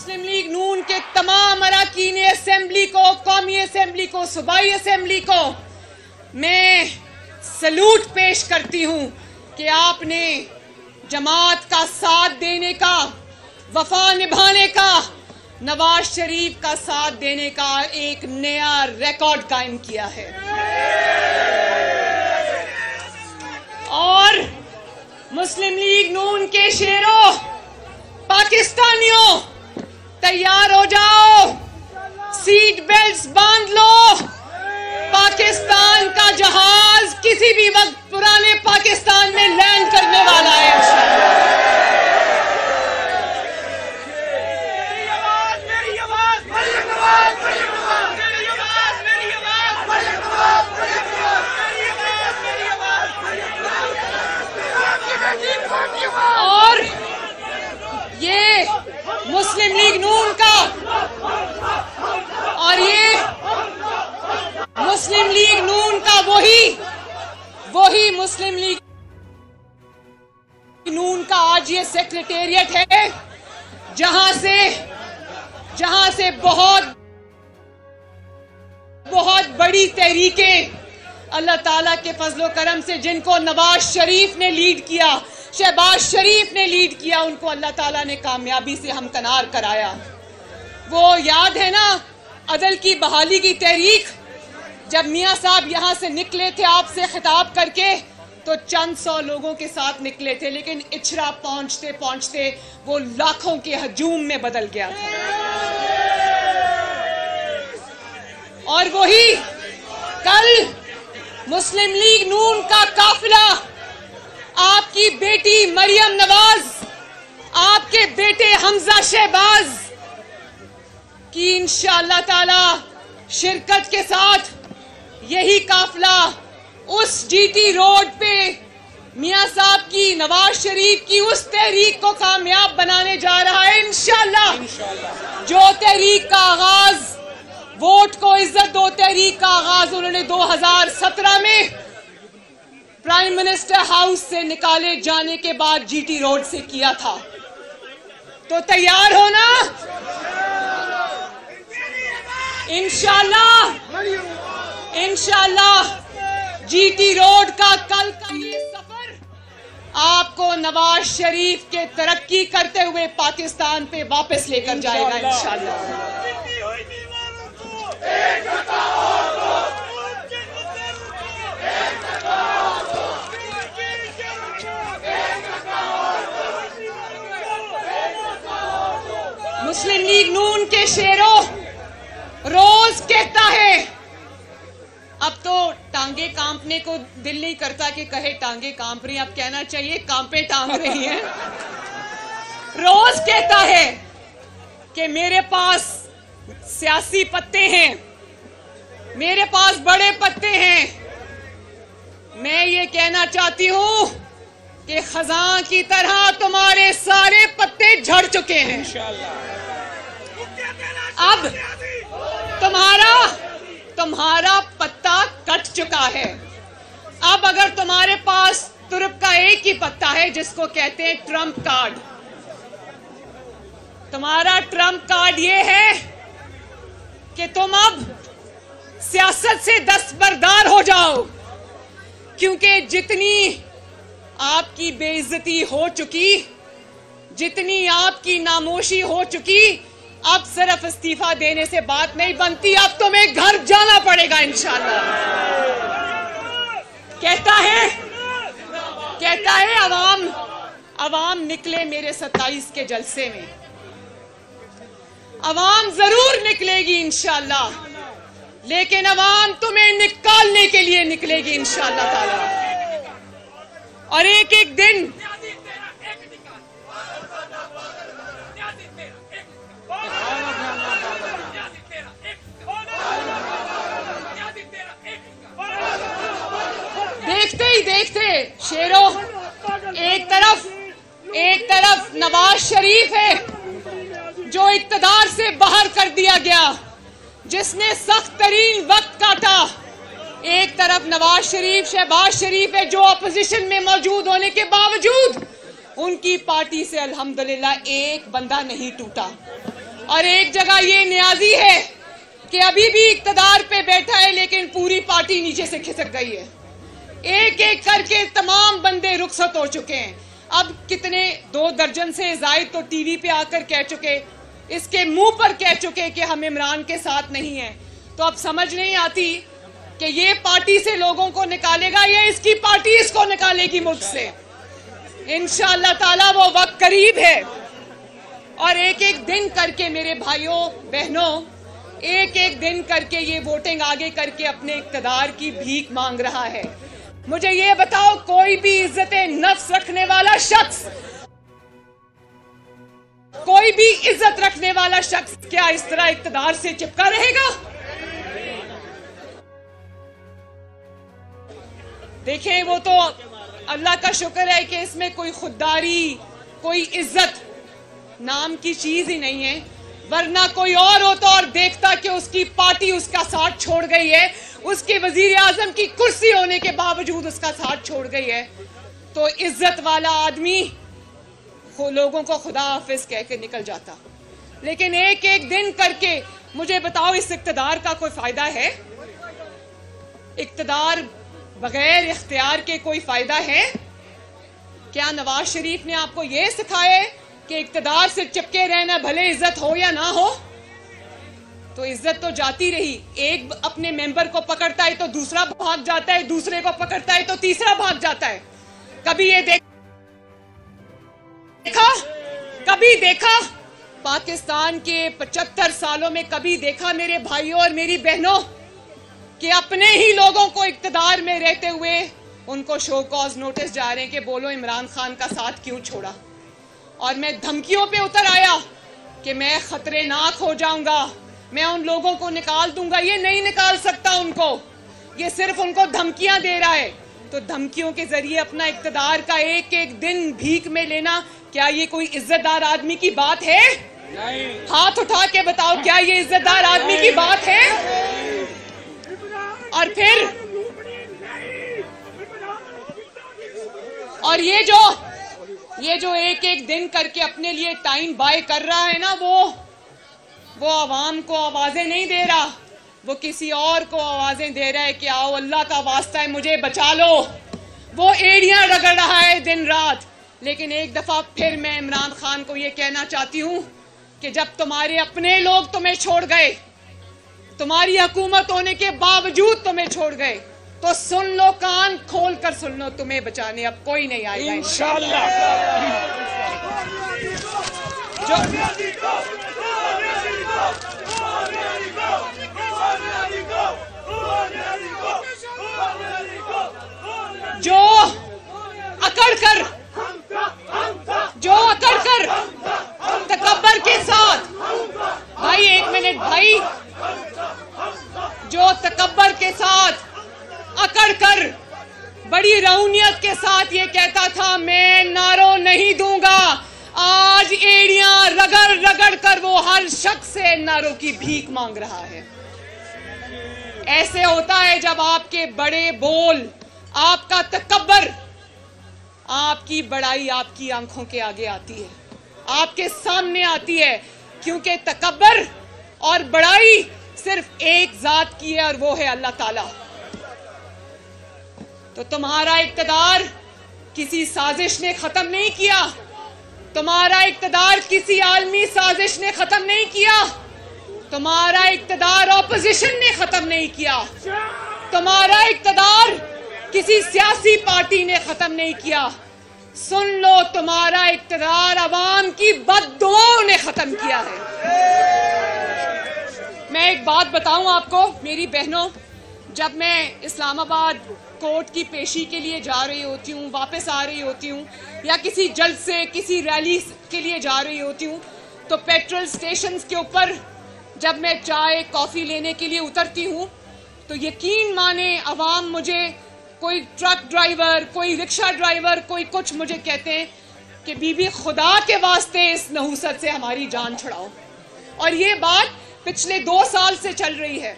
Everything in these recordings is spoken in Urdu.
مسلم لیگ نون کے تمام اراکین اسمبلی کو، قومی اسمبلی کو، صوبائی اسمبلی کو میں سلوٹ پیش کرتی ہوں کہ آپ نے جماعت کا ساتھ دینے کا، وفا نبھانے کا، نواز شریف کا ساتھ دینے کا ایک نیا ریکارڈ قائم کیا ہے۔ اور مسلم لیگ نون کے شیروں، پاکستانیوں، تیار ہو جاؤ، سیٹ بیلٹس باندھ لو، پاکستان کا جہاز کسی بھی وقت پرانے پاکستان میں لینڈ کرنے والا ہے انشاءاللہ۔ اور یہ مسلم لیگ نون کا مسلم لیگ نون کا وہی مسلم لیگ نون کا آج یہ سیکریٹریٹ ہے جہاں سے بہت بڑی تحریکیں اللہ تعالیٰ کے فضل و کرم سے جن کو نواز شریف نے لیڈ کیا، شہباز شریف نے لیڈ کیا، ان کو اللہ تعالیٰ نے کامیابی سے ہمکنار کرایا۔ وہ یاد ہے نا عدل کی بحالی کی تحریک، جب میاں صاحب یہاں سے نکلے تھے آپ سے خطاب کر کے تو چند سو لوگوں کے ساتھ نکلے تھے، لیکن اچھرا پہنچتے پہنچتے وہ لاکھوں کے ہجوم میں بدل گیا تھا۔ اور وہی کل مسلم لیگ نون کا قافلہ آپ کی بیٹی مریم نواز، آپ کے بیٹے حمزہ شہباز کی انشاءاللہ تعالی شرکت کے ساتھ یہی قافلہ اس جی ٹی روڈ پہ میاں صاحب کی، نواز شریف کی اس تحریک کو کامیاب بنانے جا رہا ہے انشاءاللہ۔ جو تحریک کا آغاز ووٹ کو عزت دو تحریک کا آغاز انہوں نے 2017 میں پرائم منسٹر ہاؤس سے نکالے جانے کے بعد جی ٹی روڈ سے کیا تھا، تو تیار ہونا انشاءاللہ جی ٹی روڈ کا کل کا یہ سفر آپ کو نواز شریف کے ترقی کرتے ہوئے پاکستان پہ واپس لے کر جائے گا انشاءاللہ۔ مسلم لیگ نون کے شیروں روز کہتا ہے، اب تو ٹانگیں کانپنے کو دل نہیں کرتا کہ کہے ٹانگیں کانپ رہی ہیں، اب کہنا چاہیے کانپیں ٹانگ رہی ہیں۔ روز کہتا ہے کہ میرے پاس سیاسی پتے ہیں، میرے پاس بڑے پتے ہیں۔ میں یہ کہنا چاہتی ہوں کہ خزاں کی طرح تمہارے سارے پتے جھڑ چکے ہیں، اب تمہارا پتا کٹ چکا ہے۔ اب اگر تمہارے پاس ترپ کا ایک ہی پتا ہے جس کو کہتے ہیں ٹرمپ کارڈ، تمہارا ٹرمپ کارڈ یہ ہے کہ تم اب سیاست سے دستبردار ہو جاؤ، کیونکہ جتنی آپ کی بے عزتی ہو چکی، جتنی آپ کی ناموشی ہو چکی، اب صرف استعفیٰ دینے سے بات نہیں بنتی، اب تمہیں گھر جانا پڑے گا انشاءاللہ۔ کہتا ہے عوام نکلے میرے 27 کے جلسے میں، عوام ضرور نکلے گی انشاءاللہ، لیکن عوام تمہیں نکالنے کے لیے نکلے گی انشاءاللہ تعالی۔ اور ایک ایک دن دیکھتے ہی دیکھتے شیروں، ایک طرف نواز شریف ہے جو اقتدار سے باہر کر دیا گیا، جس نے سخت ترین وقت کاٹا، ایک طرف نواز شریف، شہباز شریف ہے جو اپوزیشن میں موجود ہونے کے باوجود ان کی پارٹی سے الحمدللہ ایک بندہ نہیں ٹوٹا، اور ایک جگہ یہ نیازی ہے کہ ابھی بھی اقتدار پہ بیٹھا ہے لیکن پوری پارٹی نیچے سے کھسک گئی ہے. ایک ایک کر کے تمام بندے رخصت ہو چکے ہیں. اب کتنے 2 درجن سے زائد تو ٹی وی پہ آ کر کہہ چکے, اس کے منہ پر کہہ چکے کہ ہم عمران کے ساتھ نہیں ہیں. تو اب سمجھ نہیں آتی کہ یہ پارٹی سے لوگوں کو نکالے گا یا اس کی پارٹی اس کو نکالے گی ملک سے. انشاءاللہ تعالی وہ وقت قریب ہے. اور ایک ایک دن کر کے میرے بھائیوں بہنوں, ایک ایک دن کر کے یہ ووٹنگ آگے کر کے اپنے اقتدار کی بھیک مانگ رہا ہے. مجھے یہ بتاؤ, کوئی بھی عزت نفس رکھنے والا شخص, کوئی بھی عزت رکھنے والا شخص کیا اس طرح اقتدار سے چپکا رہے گا؟ دیکھیں, وہ تو اللہ کا شکر ہے کہ اس میں کوئی خودداری, کوئی عزت نام کی چیز ہی نہیں ہے. ورنہ کوئی اور ہوتا اور دیکھتا کہ اس کی پارٹی اس کا ساتھ چھوڑ گئی ہے, اس کے وزیر اعظم کی کرسی ہونے کے باوجود اس کا ساتھ چھوڑ گئی ہے, تو عزت والا آدمی لوگوں کو خدا حافظ کہہ کے نکل جاتا. لیکن ایک ایک دن کر کے مجھے بتاؤ, اس اقتدار کا کوئی فائدہ ہے؟ اقتدار بغیر اختیار کے کوئی فائدہ ہے؟ کیا نواز شریف نے آپ کو یہ سکھایا ہے کہ اقتدار سے چپکے رہنا بھلے عزت ہو یا نہ ہو؟ تو عزت تو جاتی رہی. ایک اپنے ممبر کو پکڑتا ہے تو دوسرا بھاگ جاتا ہے, دوسرے کو پکڑتا ہے تو تیسرا بھاگ جاتا ہے. کبھی یہ دیکھا پاکستان کے 75 سالوں میں کبھی دیکھا میرے بھائیوں اور میری بہنوں کہ اپنے ہی لوگوں کو اقتدار میں رہتے ہوئے ان کو شو کاز نوٹس جا رہے ہیں کہ بولو عمران خان کا ساتھ کیوں چھوڑا؟ اور میں دھمکیوں پہ اتر آیا کہ میں خطرے ناک ہو جاؤں گا, میں ان لوگوں کو نکال دوں گا. یہ نہیں نکال سکتا ان کو, یہ صرف ان کو دھمکیاں دے رہا ہے. تو دھمکیوں کے ذریعے اپنا اقتدار کا ایک ایک دن بھیک میں لینا, کیا یہ کوئی عزت دار آدمی کی بات ہے؟ ہاتھ اٹھا کے بتاؤ, کیا یہ عزت دار آدمی کی بات ہے؟ اور پھر اور یہ جو ایک ایک دن کر کے اپنے لیے ٹائم بائی کر رہا ہے نا, وہ عوام کو آوازیں نہیں دے رہا, وہ کسی اور کو آوازیں دے رہا ہے کہ آؤ اللہ کا واسطہ ہے مجھے بچا لو. وہ ایڑیاں رگڑ رہا ہے دن رات. لیکن ایک دفعہ پھر میں عمران خان کو یہ کہنا چاہتی ہوں کہ جب تمہارے اپنے لوگ تمہیں چھوڑ گئے, تمہاری حکومت ہونے کے باوجود تمہیں چھوڑ گئے, تو سن لو, کان کھول کر سن لو, تمہیں بچانے اب کوئی نہیں آئے گا انشاءاللہ. جو اکڑ کر تکبر کے ساتھ, بھائی ایک منٹ بھائی, جو تکبر کے ساتھ اکڑ کر بڑی رونیت کے ساتھ یہ کہتا تھا میں نعروں نہیں دوں گا, آج ایڑیاں رگڑ کر وہ ہر شخص سے نعروں کی بھیک مانگ رہا ہے. ایسے ہوتا ہے جب آپ کے بڑے بول, آپ کا تکبر, آپ کی بڑائی آپ کی آنکھوں کے آگے آتی ہے, آپ کے سامنے آتی ہے, کیونکہ تکبر اور بڑائی صرف ایک ذات کی ہے اور وہ ہے اللہ تعالی. تو تمہارا اقتدار کسی سازش نے ختم نہیں کیا, تمہارا اقتدار کسی عالمی سازش نے ختم نہیں کیا, تمہارا اقتدار اپوزیشن نے ختم نہیں کیا, تمہارا اقتدار کسی سیاسی پارٹی نے ختم نہیں کیا. سن لو, تمہارا اقتدار عوام کی بددعاؤں نے ختم کیا ہے. میں ایک بات بتاؤں آپ کو میری بہنوں, جب میں اسلام آباد کورٹ کی پیشی کے لیے جا رہی ہوتی ہوں, واپس آ رہی ہوتی ہوں, یا کسی جلسے کسی ریلی کے لیے جا رہی ہوتی ہوں, تو پیٹرول سٹیشنز کے اوپر جب میں چائے کافی لینے کے لیے اترتی ہوں تو یقین مانے عوام مجھے, کوئی ٹرک ڈرائیور, کوئی رکشہ ڈرائیور, کوئی کچھ مجھے کہتے ہیں کہ بی بی خدا کے واسطے اس نحوست سے ہماری جان چھڑاؤ. اور یہ بات پچھلے 2 سال سے چل رہی ہے.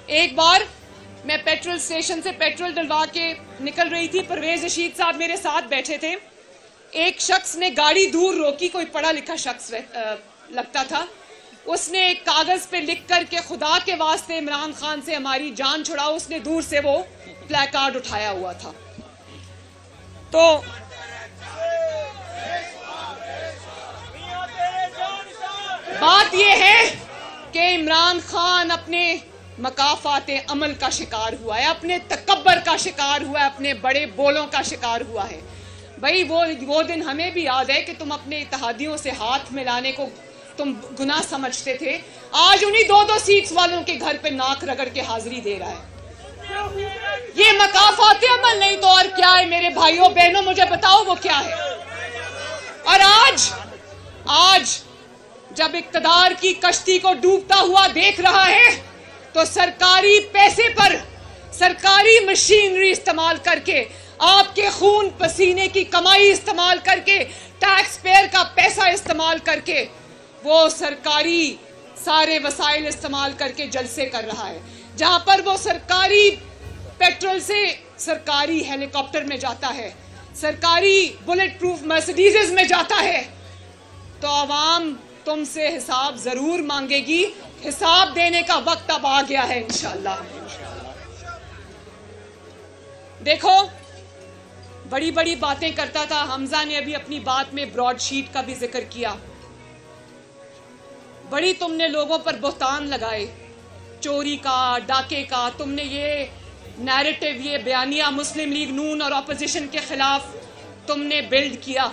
ایک بار میں پیٹرول سٹیشن سے پیٹرول ڈلوا کے نکل رہی تھی, پرویز رشید صاحب میرے ساتھ بیٹھے تھے. ایک شخص نے گاڑی دور روکی, کوئی پڑھا لکھا شخص لگتا تھا, اس نے ایک کاغذ پہ لکھ کر کے خدا کے واسطے عمران خان سے ہماری جان چھڑاؤ، اس نے دور سے وہ پلے کارڈ اٹھایا ہوا تھا. تو بات یہ ہے کہ عمران خان اپنے مکافات عمل کا شکار ہوا ہے، اپنے تکبر کا شکار ہوا ہے، اپنے بڑے بولوں کا شکار ہوا ہے. بھائی وہ دن ہمیں بھی یاد ہے کہ تم اپنے اتحادیوں سے ہاتھ ملانے کو تم گناہ سمجھتے تھے. آج انہی 2 سیٹس والوں کے گھر پہ ناک رگڑ کے حاضری دے رہا ہے. یہ مکافات عمل نہیں تو اور کیا ہے میرے بھائیوں بہنوں؟ مجھے بتاؤ وہ کیا ہے. اور آج جب اقتدار کی کشتی کو ڈوبتا ہوا دیکھ رہا ہے تو سرکاری پیسے پر سرکاری مشینری استعمال کر کے، آپ کے خون پسینے کی کمائی استعمال کر کے، ٹیکس پیئر کا پیسہ استعمال کر کے، وہ سرکاری سارے وسائل استعمال کر کے جلسے کر رہا ہے. جہاں پر وہ سرکاری پیٹرول سے سرکاری ہیلی کاپٹر میں جاتا ہے، سرکاری بلٹ پروف مرسیڈیز میں جاتا ہے، تو عوام تم سے حساب ضرور مانگے گی. حساب دینے کا وقت اب آ گیا ہے انشاءاللہ. دیکھو بڑی بڑی باتیں کرتا تھا حمزہ نے، ابھی اپنی بات میں براڈ شیٹ کا بھی ذکر کیا. بڑی تم نے لوگوں پر بہتان لگائے، چوری کا، ڈاکے کا. تم نے یہ نیریٹو، یہ بیانیہ مسلم لیگ نون اور اپوزیشن کے خلاف تم نے بلڈ کیا.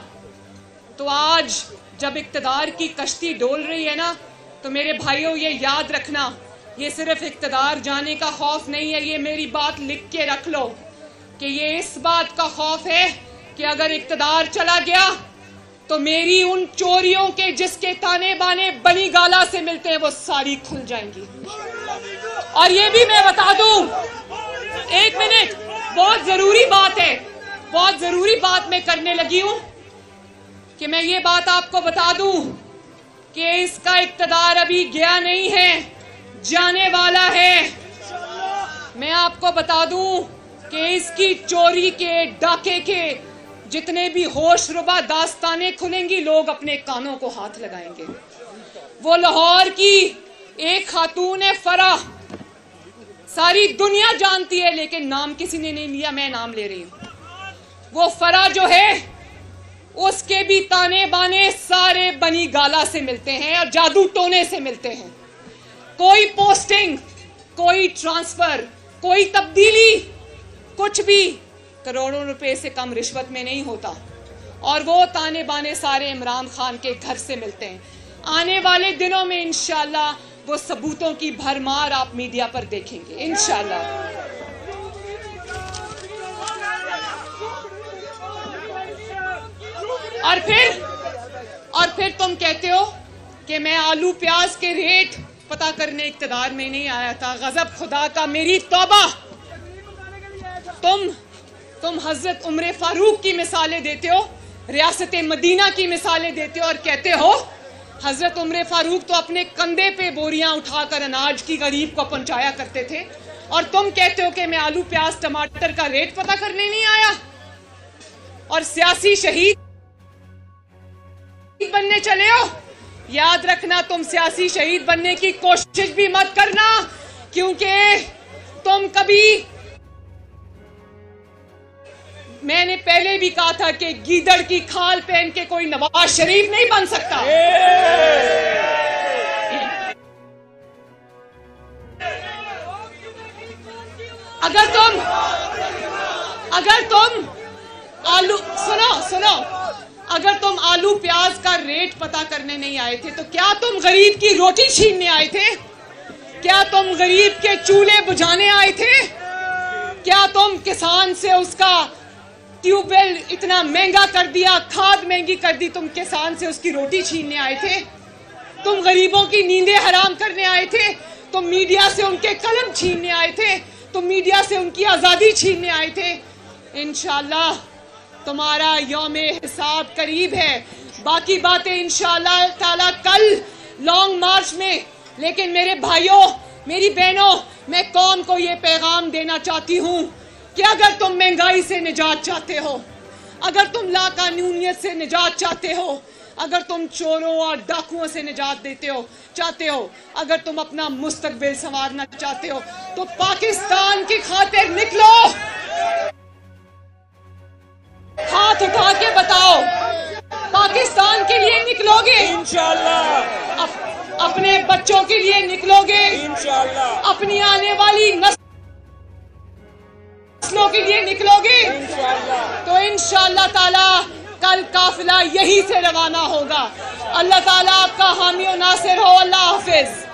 تو آج جب اقتدار کی کشتی ڈول رہی ہے نا، تو میرے بھائیوں یہ یاد رکھنا، یہ صرف اقتدار جانے کا خوف نہیں ہے. یہ میری بات لکھ کے رکھ لو کہ یہ اس بات کا خوف ہے کہ اگر اقتدار چلا گیا تو میری ان چوریوں کے جس کے تانے بانے بنی گالا سے ملتے ہیں وہ ساری کھل جائیں گی. اور یہ بھی میں بتا دوں، ایک منٹ، بہت ضروری بات ہے، بہت ضروری بات میں کرنے لگی ہوں کہ میں یہ بات آپ کو بتا دوں کہ اس کا اقتدار ابھی گیا نہیں ہے، جانے والا ہے. میں آپ کو بتا دوں کہ اس کی چوری کے، ڈاکے کے جتنے بھی ہوش ربا داستانیں کھلیں گی، لوگ اپنے کانوں کو ہاتھ لگائیں گے. وہ لاہور کی ایک خاتون ہے فرح، ساری دنیا جانتی ہے لیکن نام کسی نے نہیں لیا، میں نام لے رہی ہوں. وہ فرح جو ہے اس کے بھی تانے بانے سارے بنی گالا سے ملتے ہیں اور جادو ٹونے سے ملتے ہیں. کوئی پوسٹنگ، کوئی ٹرانسفر، کوئی تبدیلی، کچھ بھی کروڑوں روپے سے کم رشوت میں نہیں ہوتا. اور وہ تانے بانے سارے عمران خان کے گھر سے ملتے ہیں. آنے والے دنوں میں انشاءاللہ وہ ثبوتوں کی بھرمار آپ میڈیا پر دیکھیں گے انشاءاللہ. اور پھر تم کہتے ہو کہ میں آلو پیاز کے ریٹ پتا کرنے اقتدار میں نہیں آیا تھا. غضب خدا کا، میری توبہ. تم حضرت عمر فاروق کی مثالیں دیتے ہو، ریاست مدینہ کی مثالیں دیتے ہو اور کہتے ہو حضرت عمر فاروق تو اپنے کندھے پہ بوریاں اٹھا کر اناج کی غریب کو پہنچایا کرتے تھے، اور تم کہتے ہو کہ میں آلو پیاز ٹماٹر کا ریٹ پتا کرنے نہیں آیا. اور سیاسی شہید بننے چلے ہو. یاد رکھنا تم سیاسی شہید بننے کی کوشش بھی مت کرنا، کیونکہ تم کبھی، میں نے پہلے بھی کہا تھا کہ گیدڑ کی کھال پہن کے کوئی نواز شریف نہیں بن سکتا. اگر تم اگر تم آلو پیاز کا ریٹ پتا کرنے نہیں آئے تھے تو کیا تم غریب کی روٹی چھیننے آئے تھے؟ کیا تم غریب کے چولہے بجھانے آئے تھے؟ کیا تم کسان سے اس کا ٹیوب ویل اتنا مہنگا کر دیا، کھاد مہنگی کر دی، تم کسان سے اس کی روٹی چھیننے آئے تھے؟ تم غریبوں کی نیندیں حرام کرنے آئے تھے؟ تم میڈیا سے ان کے قلم چھیننے آئے تھے؟ تم میڈیا سے ان کی آزادی چھیننے آئے تھے؟ انشاءاللہ تمہارا یوم حساب قریب ہے. باقی باتیں انشاءاللہ تعالیٰ کل لانگ مارچ میں. لیکن میرے بھائیوں، میری بہنوں، میں قوم کو یہ پیغام دینا چاہتی ہوں کہ اگر تم مہنگائی سے نجات چاہتے ہو، اگر تم لا قانونیت سے نجات چاہتے ہو، اگر تم چوروں اور ڈاکوؤں سے نجات چاہتے ہو، اگر تم اپنا مستقبل سنوارنا چاہتے ہو تو پاکستان کی خاطر نکلو، ہاتھ اٹھا کے بتاؤ پاکستان کے لیے نکلو گے انشاءاللہ، اپنے بچوں کے لیے نکلو گے انشاءاللہ، اپنی آنے والی نسلوں کے لیے نکلو گے انشاءاللہ، تو انشاءاللہ تعالی کل قافلہ یہی سے روانہ ہوگا۔ اللہ تعالیٰ آپ کا حامی و ناصر ہو۔ اللہ حافظ۔